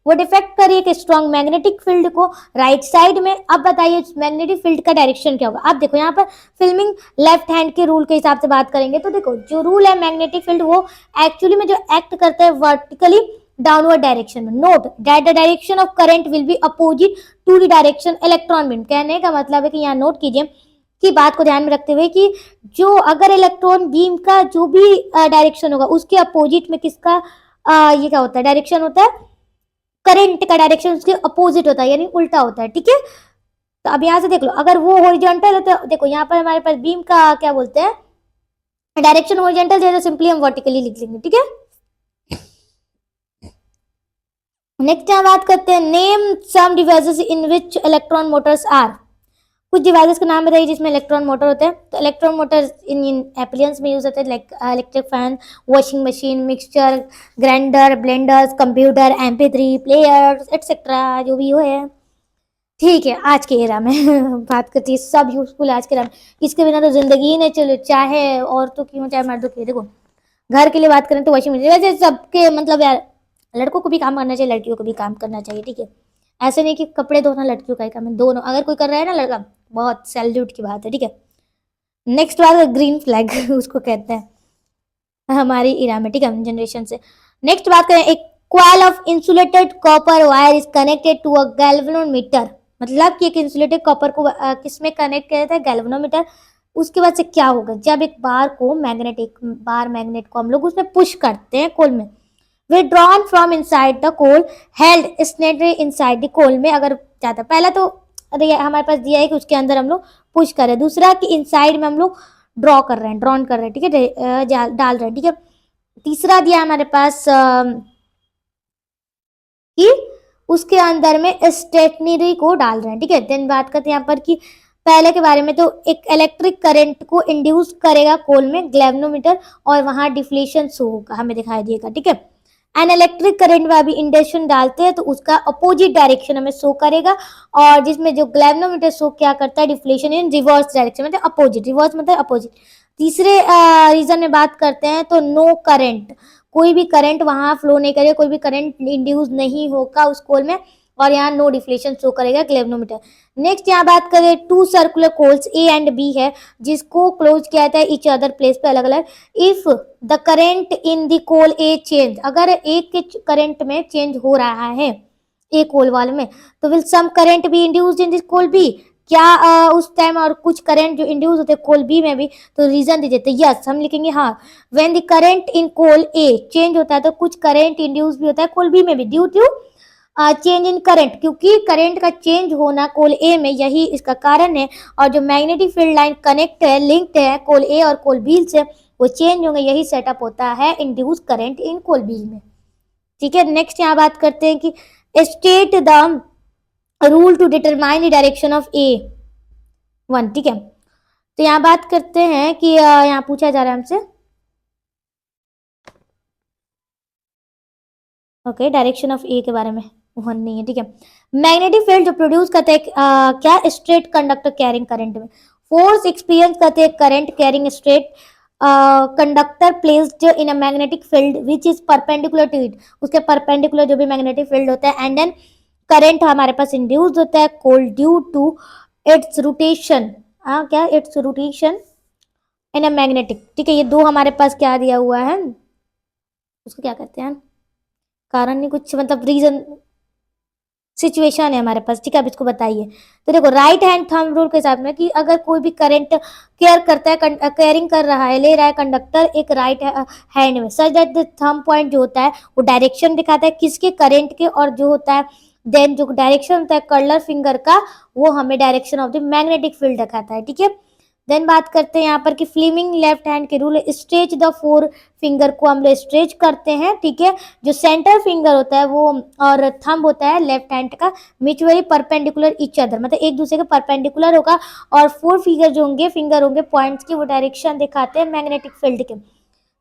वो डिफेक्ट करिए कि स्ट्रॉन्ग मैग्नेटिक फील्ड को राइट साइड में। अब बताइए मैग्नेटिक फील्ड का डायरेक्शन क्या होगा। अब देखो यहाँ पर फिल्मिंग लेफ्ट हैंड के रूल के हिसाब से बात करेंगे तो देखो जो रूल है मैग्नेटिक फील्ड वो एक्चुअली में जो एक्ट करता है वर्टिकली डाउनवर्ड डायरेक्शन में। Note that the direction of current will be opposite to the direction electron beam, कहने का मतलब है कि यहाँ नोट कीजिए की बात को ध्यान में रखते हुए कि जो अगर इलेक्ट्रॉन बीम का जो भी डायरेक्शन होगा उसके अपोजिट में किसका ये क्या होता है डायरेक्शन होता है, करंट का डायरेक्शन उसके अपोजिट होता है यानी उल्टा होता है, ठीक है। तो अब यहाँ से देख लो अगर वो हॉरिजॉन्टल है तो देखो यहाँ पर हमारे पास बीम का क्या बोलते हैं डायरेक्शन हॉरिजॉन्टल है तो सिंपली हम वर्टिकली लिख लेंगे, ठीक है। नेक्स्ट यहाँ बात करते हैं name some devices in which electron motors are, कुछ डिवाइसेस का नाम बताइए जिसमें इलेक्ट्रॉन मोटर होते हैं। तो इलेक्ट्रॉन मोटर इन एप्लियंस में यूज होते हैं like electric fan, washing machine, mixture grinder, blenders, computer, MP3 players etcetera जो भी हो है, ठीक है। आज के एरा में बात करती है सब यूजफुल आज के एरा में, इसके बिना तो जिंदगी ही नहीं चले, चाहे औरतों की हो चाहे मर्दों की। देखो घर के लिए बात करें तो वॉशिंग मशीन, वैसे सबके मतलब यार लड़कों को भी काम करना चाहिए लड़कियों को भी काम करना चाहिए, ठीक है। ऐसे नहीं कि कपड़े धोना लड़कियों का ही काम है, दोनों अगर कोई कर रहा है ना लड़का बहुत सैल्यूट की बात है, ठीक है। नेक्स्ट बात है ग्रीन फ्लैग उसको कहते हैं हमारी इरा में, ठीक है, जनरेशन से। नेक्स्ट बात करें एक coil of insulated copper wire is connected to a galvanometer, मतलब कि एक इंसुलेटेड कॉपर को किसमें कनेक्ट किया जाता है गैल्वेनोमीटर। उसके बाद से क्या होगा जब एक मैग्नेट को हम लोग उसमें पुश करते हैं कोल में, withdrawn from inside the coal held snately inside the coal में अगर जाता, पहला तो हमारे पास दिया है कि उसके अंदर हम लोग पुश कर रहे हैं, दूसरा कि इनसाइड में हम लोग ड्रॉ कर रहे हैं, ठीक है, डाल रहे हैं, ठीक है। तीसरा दिया हमारे पास कि उसके अंदर में स्टेशनरी को डाल रहे हैं, ठीक है। देन बात करते हैं यहाँ पर कि पहले के बारे में, तो एक इलेक्ट्रिक करंट को इंड्यूस करेगा कोल में गैल्वेनोमीटर और वहां डिफ्लेशन शो होगा हमें दिखाई देगा, ठीक है। एंड इलेक्ट्रिक करंट में अभी इंडक्शन डालते हैं तो उसका अपोजिट डायरेक्शन हमें शो करेगा, और जिसमें जो ग्लैवनोमीटर शो क्या करता है डिफ्लेशन इन रिवर्स डायरेक्शन मतलब अपोजिट, रिवर्स मतलब अपोजिट। तीसरे रीजन में बात करते हैं तो नो करंट, कोई भी करंट वहां फ्लो नहीं करेगा, कोई भी करंट इंड्यूस नहीं होगा उस कोल में, और यहाँ नो डिफ्लेशन शो करेगा ग्लैवनोमीटर। नेक्स्ट यहाँ बात करें two circular coils A and B है जिसको क्लोज किया जाता है ईच अदर प्लेस पे अलग अलग। If the current in the coil A change, अगर एक के करंट में चेंज हो रहा है ए कोल वाले में तो will some current be induced in this coil B, क्या उस टाइम और कुछ करंट जो इंड्यूस होते हैं कोल बी में भी, तो रीजन दे देते यस हम लिखेंगे हाँ। When the current in coil A change होता है तो कुछ करंट इंड्यूस भी होता है कोल बी में भी due to change in current, क्योंकि करंट का चेंज होना कोल ए में यही इसका कारण है, और जो मैग्नेटिक फील्ड लाइन कनेक्ट है लिंक्ड है कोल ए और कोल बी से वो चेंज होंगे, यही सेटअप होता है induce current in coil B में, ठीक है। नेक्स्ट यहाँ बात करते हैं कि state the rule to determine the direction of a one, ठीक है। तो यहाँ बात करते हैं कि यहाँ पूछा जा रहा है हमसे ओके डायरेक्शन ऑफ ए के बारे में वन नहीं है, ठीक है। मैग्नेटिक फील्ड जो प्रोड्यूस करते हैं क्या स्ट्रेट कंडक्टर कैरिंग करंट में, फोर्स एक्सपीरियंस करते हैं current carrying straight conductor placed in a magnetic field which is perpendicular to it, उसके परपेंडिकुलर जो भी मैग्नेटिक फील्ड होता है, एंड देन करंट हमारे पास इंड्यूस्ड होता है कोल ड्यू टू इट्स रोटेशन, क्या it's rotation in a magnetic, ठीक है। ये दो हमारे पास क्या दिया हुआ है उसको क्या कहते हैं, कारण नहीं कुछ मतलब रीजन, सिचुएशन है हमारे पास, ठीक है। अब इसको बताइए। तो देखो राइट हैंड थंब रूल के हिसाब में कि अगर कोई भी करंट केयर करता है, केयरिंग कर रहा है, ले रहा है कंडक्टर एक राइट हैंड में, such that the thumb point जो होता है वो डायरेक्शन दिखाता है किसके, करंट के, और जो होता है देन जो डायरेक्शन होता है कर्लर फिंगर का, वो हमें direction of the magnetic field दिखाता है, ठीक है। देन बात करते हैं यहाँ पर कि फ्लेमिंग लेफ्ट हैंड के rule, stretch the four finger को हम लोग स्ट्रेच करते हैं, ठीक है। जो सेंटर फिंगर होता है वो और थंब होता है लेफ्ट हैंड का म्यूचुअली परपेंडिकुलर ईच अदर, मतलब एक दूसरे के परपेंडिकुलर होगा, और फोर फिंगर जो होंगे, फिंगर होंगे पॉइंट्स की, वो डायरेक्शन दिखाते हैं मैग्नेटिक फील्ड के।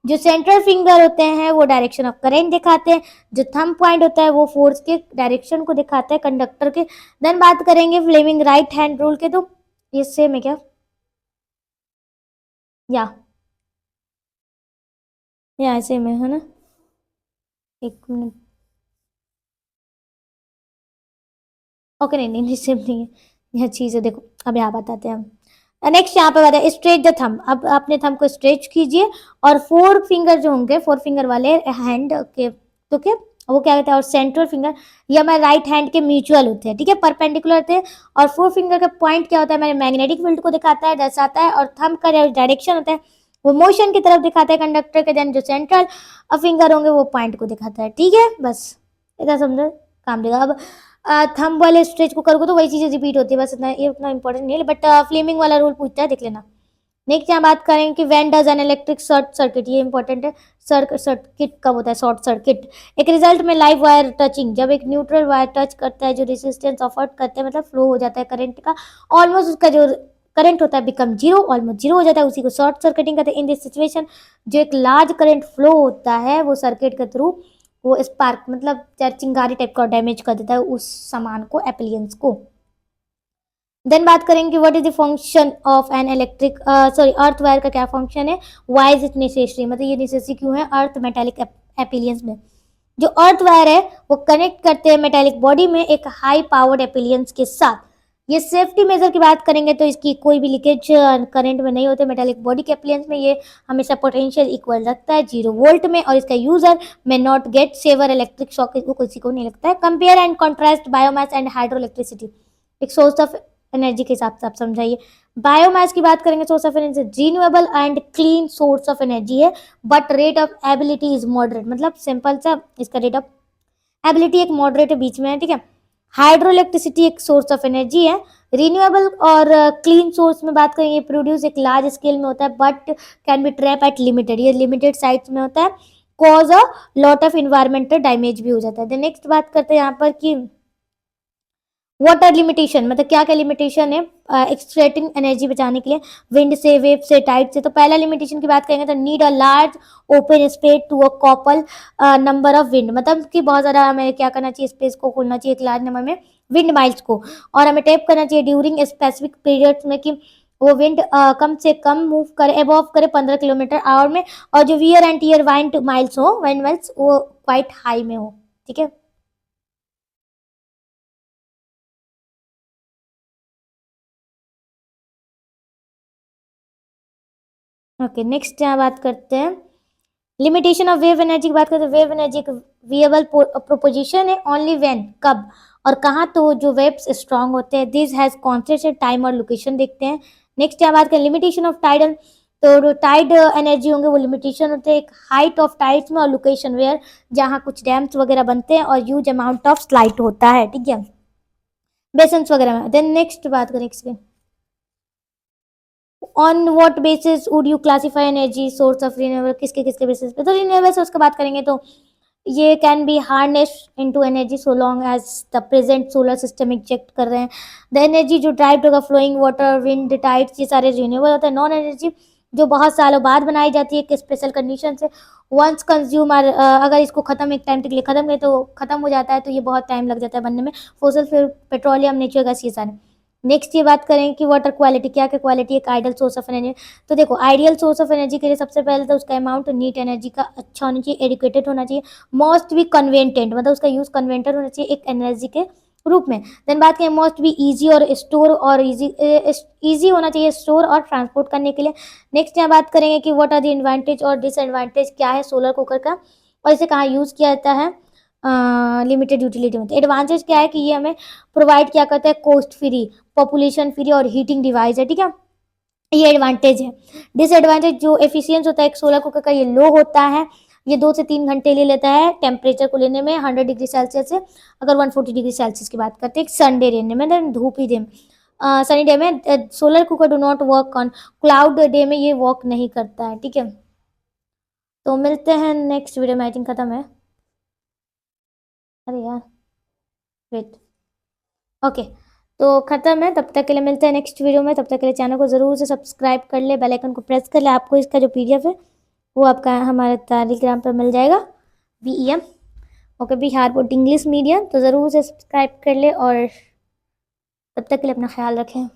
जो सेंट्रल फिंगर होते हैं वो डायरेक्शन ऑफ करंट दिखाते हैं, जो थंब पॉइंट होता है वो फोर्स के डायरेक्शन को दिखाता है कंडक्टर के। देन बात करेंगे फ्लेमिंग राइट हैंड रूल के, तो ये सेम है क्या, या ऐसे में है ना, एक मिनट, ओके नहीं नहीं सेम नहीं है, यह चीज़ है देखो। अब यहाँ बताते हैं हम, नेक्स्ट यहाँ पे बताते हैं स्ट्रेच द थंब। अब अपने थंब को स्ट्रेच कीजिए, और फोर फिंगर जो होंगे, फोर फिंगर वाले हैंड के, तो क्या वो क्या कहते हैं, और सेंट्रल फिंगर ये हमारे राइट हैंड के म्यूचुअल होते हैं, ठीक है, परपेंडिकुलर होते हैं। और फोर फिंगर का पॉइंट क्या होता है, हमारे मैग्नेटिक फील्ड को दिखाता है, दर्शाता है, और थंब का डायरेक्शन होता है वो मोशन की तरफ दिखाता है कंडक्टर के। देन जो सेंट्रल फिंगर होंगे वो पॉइंट को दिखाता है, ठीक है। बस इतना समझो, काम देगा। अब थंब वाले स्ट्रेच को करोगे तो वही चीजें रिपीट होती है, बस इतना, ये उतना इंपॉर्टेंट नहीं है, बट फ्लेमिंग वाला रूल पूछता है, देख लेना। नेक्स्ट यहाँ बात करेंगे कि when does an electric short circuit, ये इंपॉर्टेंट है। सर्किट कब होता है, शॉर्ट सर्किट, एक रिजल्ट में लाइव वायर टचिंग, जब एक न्यूट्रल वायर टच करता है जो रेजिस्टेंस ऑफर करते हैं, मतलब फ्लो हो जाता है करंट का, ऑलमोस्ट उसका जो करंट होता है बिकम जीरो, ऑलमोस्ट जीरो हो जाता है, उसी को शॉर्ट सर्किटिंग कहते हैं। इन दिस सिचुएशन जो एक लार्ज करंट फ्लो होता है वो सर्किट के थ्रू वो स्पार्क मतलब चिंगारी टाइप का डैमेज कर देता है उस सामान को, एप्लियंस को। देन बात करेंगे what is the function of an electric sorry earth wire का क्या फंक्शन है, व्हाई इज इट नेसेसरी, मतलब ये नेसेसरी क्यों है अर्थ मेटालिक एपिलियंस में। जो अर्थ वायर है वो कनेक्ट करते हैं मेटालिक बॉडी में एक हाई पावर्ड एपिलियंस के साथ। ये सेफ्टी मेजर की बात करेंगे तो इसकी कोई भी लीकेज करंट में नहीं होते मेटालिक बॉडी के एपिलियंस में, ये हमेशा पोटेंशियल इक्वल रखता है 0 वोल्ट में, और इसका user may not get severe electric shock, इसको किसी को नहीं लगता है। Compare and contrast biomass and hydro electricity, एक सोर्स ऑफ एनर्जी के हिसाब से आप समझाइए। बायोमास की बात करेंगे, source of energy renewable and clean source of energy है, but rate of ability is moderate, मतलब सिंपल सा इसका रेट ऑफ एबिलिटी एक मॉडरेट बीच में है, ठीक है। हाइड्रो इलेक्ट्रिसिटी एक सोर्स ऑफ एनर्जी है। रिन्यूएबल और क्लीन सोर्स में बात करेंगे, प्रोड्यूस एक लार्ज स्केल में होता है but can be trap at limited, ये लिमिटेड साइट्स में होता है, cause a lot of environmental damage भी हो जाता है। नेक्स्ट बात करते हैं यहाँ पर कि व्हाट आर लिमिटेशन, मतलब क्या क्या लिमिटेशन है एक्सट्रैक्टिंग एनर्जी बचाने के लिए विंड से, वेव से, टाइड से। तो पहला लिमिटेशन की बात करेंगे तो need a large open space to a couple number of wind, मतलब कि बहुत ज़्यादा हमें क्या करना चाहिए, स्पेस को खोलना चाहिए एक लार्ज नंबर में विंड माइल्स को, और हमें टैप करना चाहिए ड्यूरिंग स्पेसिफिक पीरियड्स में कि वो विंड कम से कम मूव करे, एबॉव करे 15 किलोमीटर आवर में, और जो wear and tear windmills हो, विंड माइल्स वो क्वाइट हाई में हो, ठीक है। ओके नेक्स्ट यहाँ बात करते हैं लिमिटेशन ऑफ वेव एनर्जी की बात करते हैं। वेव एनर्जी एक विएबल प्रोपोजिशन है ओनली व्हेन, कब और कहाँ, तो जो वेव्स स्ट्रांग होते हैं, दिस हैज कॉन्सेंट्रेटेड टाइम और लोकेशन देखते हैं। नेक्स्ट यहाँ बात करें लिमिटेशन ऑफ टाइडल, तो जो टाइड एनर्जी होंगे वो लिमिटेशन होते हैं एक हाइट ऑफ टाइड्स में और लोकेशन वेयर, जहाँ कुछ डैम्स वगैरह बनते हैं और ह्यूज अमाउंट ऑफ स्लाइट होता है, ठीक है, बेसन्स वगैरह में। देन नेक्स्ट बात करें on what basis would you classify energy source of renewable, किसके किसके बेसिस पे, तो रिन्यूएबल सोर्स की बात करेंगे तो ये can be harness into energy so long as the present solar system inject कर रहे हैं। द एनर्जी जो ड्राइव होगा फ्लोइंग वाटर, विंड, टाइड्स, ये सारे रिन्यूएबल होता है। नॉन एनर्जी जो बहुत सालों बाद बनाई जाती है एक स्पेशल कंडीशन से, वंस कंज्यूमर अगर इसको खत्म एक टाइम तक लिए खत्म है तो खत्म हो जाता है, तो ये बहुत टाइम लग जाता है बनने में। Fossil fuel, petroleum, natural gas, ये सारे। नेक्स्ट ये बात करें कि वाटर क्वालिटी, क्या क्या क्वालिटी एक आइडियल सोर्स ऑफ एनर्जी, तो देखो आइडियल सोर्स ऑफ एनर्जी के लिए सबसे पहले तो उसका अमाउंट नीट एनर्जी का अच्छा होना चाहिए, एडुकेटेड होना चाहिए, मोस्ट भी कन्वेंटेंट, मतलब उसका यूज कन्वेंटेड होना चाहिए एक एनर्जी के रूप में। देन बात करें मोस्ट भी इजी और स्टोर और इजी होना चाहिए स्टोर और ट्रांसपोर्ट करने के लिए। नेक्स्ट यहाँ बात करेंगे कि व्हाट आर द एडवांटेज और डिसएडवांटेज क्या है सोलर कुकर का, और इसे कहाँ यूज़ किया जाता है, लिमिटेड यूटिलिटी में। एडवांटेज क्या है कि ये हमें प्रोवाइड क्या करता है, कोस्ट फ्री, पॉपुलेशन फ्री और हीटिंग डिवाइस है, ठीक है, ये एडवांटेज है। डिसएडवांटेज जो एफिशिएंस होता है एक सोलर कुकर का, ये लो होता है, ये 2 से 3 घंटे ले लेता है टेम्परेचर को लेने में 100 डिग्री सेल्सियस से, अगर 140 डिग्री सेल्सियस की बात करते हैं संडे डे में, देन धूपी डे में, सनी डे में solar cooker do not work on cloud day में, ये वर्क नहीं करता है, ठीक है। तो मिलते हैं नेक्स्ट वीडियो में, आई थिंक खत्म है, अरे यार वेट, ओके, तो खत्म है, तब तक के लिए मिलते हैं नेक्स्ट वीडियो में, तब तक के लिए चैनल को ज़रूर से सब्सक्राइब कर ले, बेल आइकन को प्रेस कर ले, आपको इसका जो पीडीएफ है वो आपका हमारे टेलीग्राम पर मिल जाएगा, BEM, okay, Bihar board English medium, तो ज़रूर से सब्सक्राइब कर ले और तब तक के लिए अपना ख्याल रखें।